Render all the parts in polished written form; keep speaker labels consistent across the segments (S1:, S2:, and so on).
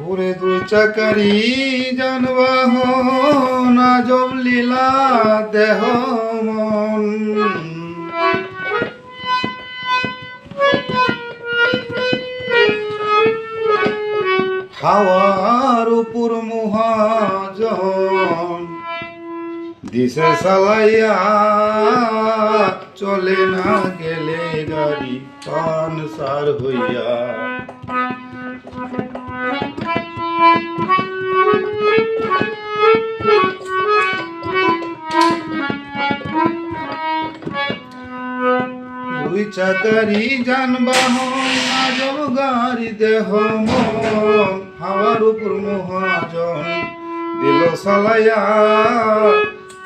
S1: ওরে দুই চাকারি যানবাহন আজব লীলা দেহ মন হাওয়ার উপর মহাজন দিশে চালাইয়া চলে না গেলে গাড়ি পানসার হইয়া দুই চাকারি যানবাহন আজব গাড়ি দেহ মন হাওয়ার উপর মহাজন দিল চালাইয়া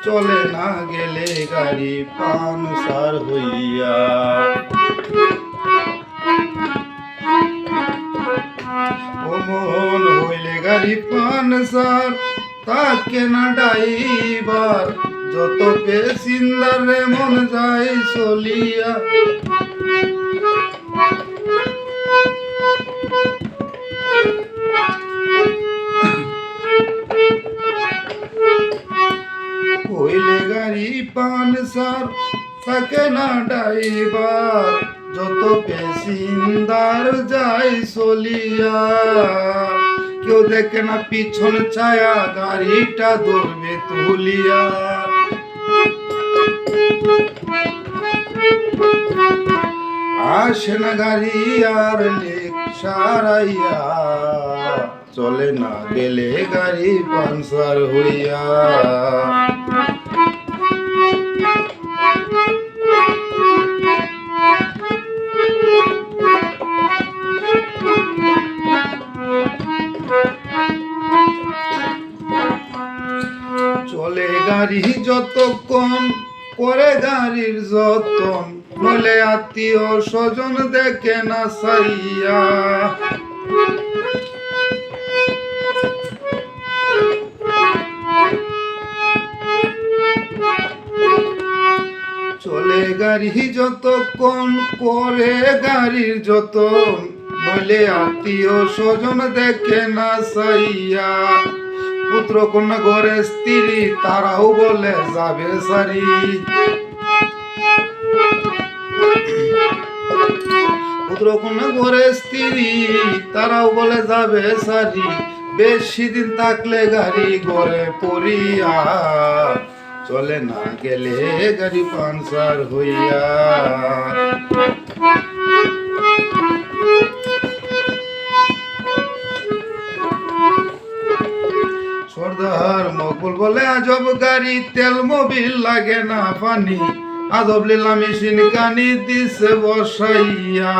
S1: চলে না গেলে গাড়ি পানসার হইয়া ও মন হইলে গাড়ি পানসার তাকে না ড্রাইভার যত পেসিন্দারে মন যায় চলিয়া হইলে গাড়ি পানসার তাকে না ড্রাইভার যত পেসিন্দার যায় চলিয়া কেউ দেখে না পিছন ছায়া গাড়িটা দৌড়বে তুলিয়া আসে না গাড়ি আর লেক সারাইয়া চলে না গেলে গাড়ি পানসার হইয়া চলে গাড়ি যতক্ষণ করে গাড়ির যতন নইলে আত্মীয় স্বজন দেখে না সাইয়া চলে গাড়ি যতক্ষণ করে গাড়ির যতন নইলে আত্মীয় স্বজন দেখে না সাইয়া পুত্র কন্যা ঘরে স্ত্রী তারাও বলে যাবে সারি পুত্র কন্যা ঘরে স্ত্রী তারাও বলে যাবে সারি বেশি দিন থাকলে গাড়ি ঘরে পড়িয়া চলে না গেলে গাড়ি পানসার হইয়া সর্দার মকবুল বলে আজব গাড়ি তেল মোবিল লাগে না পানি আজব লীলা মেশিন কানি দিছে বসাইয়া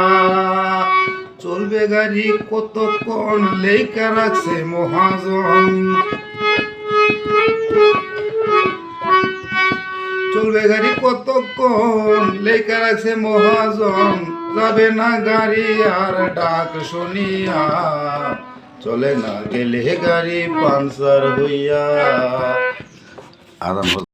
S1: চলবে গাড়ি কতক্ষণ লেখা রাখছে মহাজন চলবে গাড়ি কতক্ষণ লেখা রাখছে মহাজন যাবে না গাড়ি আর ডাক শুনিয়া চলে না গেলে গাড়ি পানসার হইয়া